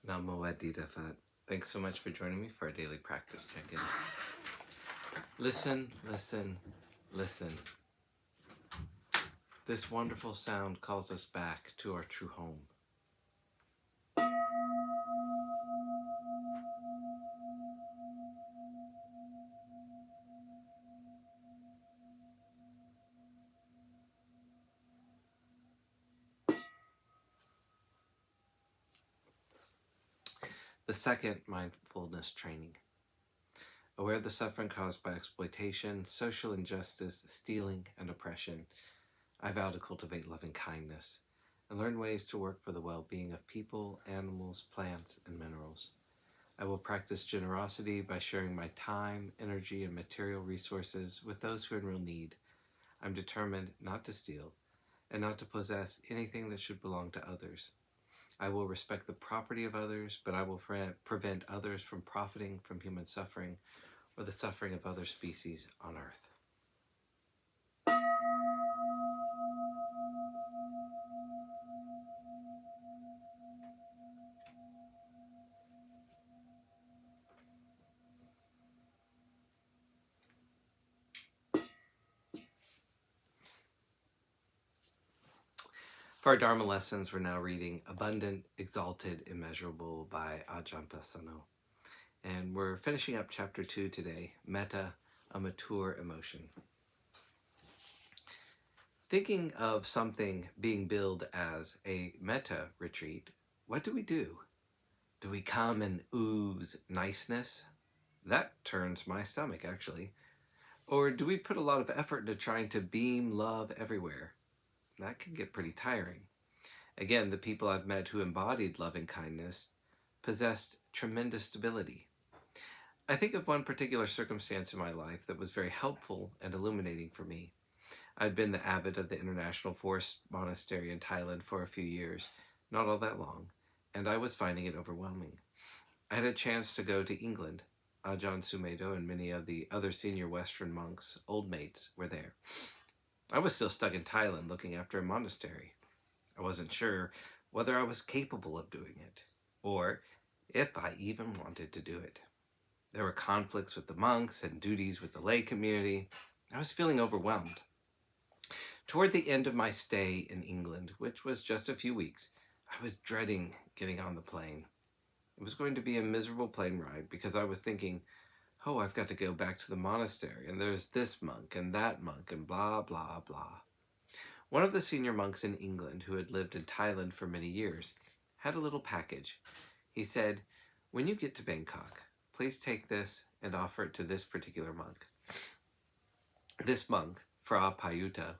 Namo Phat. Thanks so much for joining me for our daily practice check-in. Listen, listen, listen. This wonderful sound calls us back to our true home. The second mindfulness training. Aware of the suffering caused by exploitation, social injustice, stealing, and oppression, I vow to cultivate loving kindness and learn ways to work for the well-being of people, animals, plants, and minerals. I will practice generosity by sharing my time, energy, and material resources with those who are in real need. I'm determined not to steal and not to possess anything that should belong to others. I will respect the property of others, but I will prevent others from profiting from human suffering or the suffering of other species on earth. For our Dharma lessons, we're now reading Abundant, Exalted, Immeasurable by Ajahn Pasanno. And we're finishing up chapter 2 today, Metta, a mature emotion. Thinking of something being billed as a metta retreat, what do? Do we come and ooze niceness? That turns my stomach, actually. Or do we put a lot of effort into trying to beam love everywhere? That can get pretty tiring. Again, the people I've met who embodied loving kindness possessed tremendous stability. I think of one particular circumstance in my life that was very helpful and illuminating for me. I'd been the abbot of the International Forest Monastery in Thailand for a few years, not all that long, and I was finding it overwhelming. I had a chance to go to England. Ajahn Sumedho and many of the other senior Western monks, old mates, were there. I was still stuck in Thailand looking after a monastery. I wasn't sure whether I was capable of doing it, or if I even wanted to do it. There were conflicts with the monks and duties with the lay community. I was feeling overwhelmed. Toward the end of my stay in England, which was just a few weeks, I was dreading getting on the plane. It was going to be a miserable plane ride because I was thinking, oh, I've got to go back to the monastery, and there's this monk and that monk and blah, blah, blah. One of the senior monks in England, who had lived in Thailand for many years, had a little package. He said, when you get to Bangkok, please take this and offer it to this particular monk. This monk, Phra Payutta,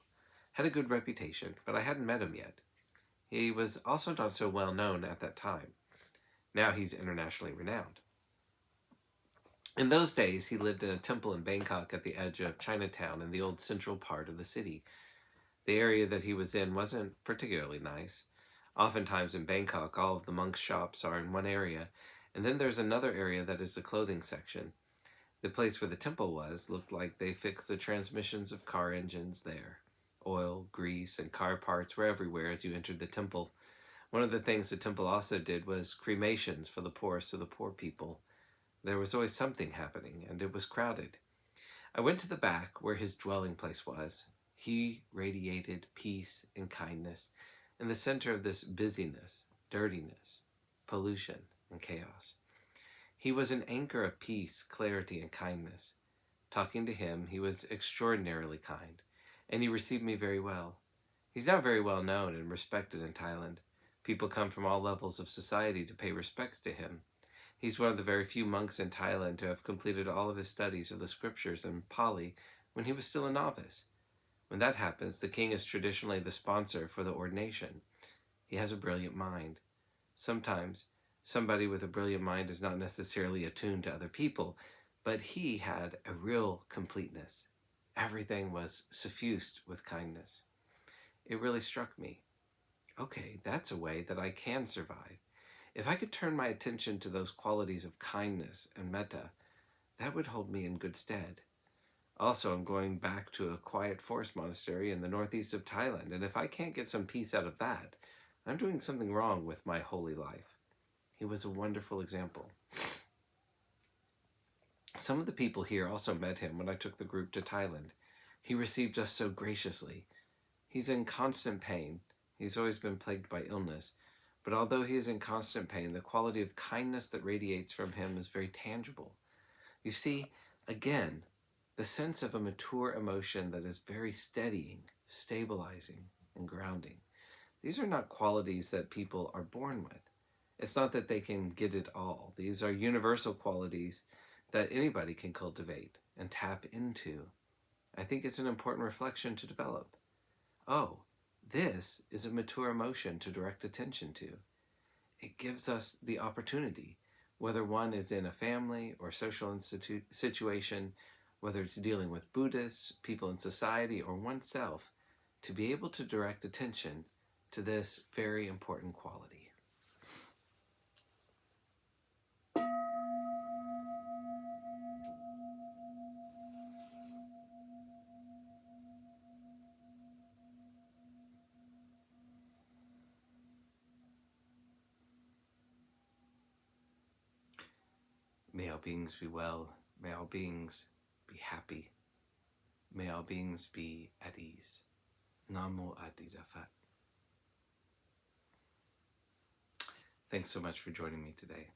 had a good reputation, but I hadn't met him yet. He was also not so well known at that time. Now he's internationally renowned. In those days, he lived in a temple in Bangkok at the edge of Chinatown in the old central part of the city. The area that he was in wasn't particularly nice. Oftentimes in Bangkok, all of the monks' shops are in one area, and then there's another area that is the clothing section. The place where the temple was looked like they fixed the transmissions of car engines there. Oil, grease, and car parts were everywhere as you entered the temple. One of the things the temple also did was cremations for the poorest of the poor people. There was always something happening, and it was crowded. I went to the back where his dwelling place was. He radiated peace and kindness in the center of this busyness, dirtiness, pollution, and chaos. He was an anchor of peace, clarity, and kindness. Talking to him, he was extraordinarily kind, and he received me very well. He's now very well known and respected in Thailand. People come from all levels of society to pay respects to him. He's one of the very few monks in Thailand to have completed all of his studies of the scriptures in Pali when he was still a novice. When that happens, the king is traditionally the sponsor for the ordination. He has a brilliant mind. Sometimes, somebody with a brilliant mind is not necessarily attuned to other people, but he had a real completeness. Everything was suffused with kindness. It really struck me. Okay, that's a way that I can survive. If I could turn my attention to those qualities of kindness and metta, that would hold me in good stead. Also, I'm going back to a quiet forest monastery in the northeast of Thailand, and if I can't get some peace out of that, I'm doing something wrong with my holy life. He was a wonderful example. Some of the people here also met him when I took the group to Thailand. He received us so graciously. He's in constant pain. He's always been plagued by illness. But although he is in constant pain, the quality of kindness that radiates from him is very tangible. You see, again, the sense of a mature emotion that is very steadying, stabilizing, and grounding. These are not qualities that people are born with. It's not that they can get it all. These are universal qualities that anybody can cultivate and tap into. I think it's an important reflection to develop. Oh, this is a mature emotion to direct attention to. It gives us the opportunity, whether one is in a family or social situation, whether it's dealing with Buddhists, people in society, or oneself, to be able to direct attention to this very important quality. May all beings be well. May all beings be happy. May all beings be at ease. Namo Phat. Thanks so much for joining me today.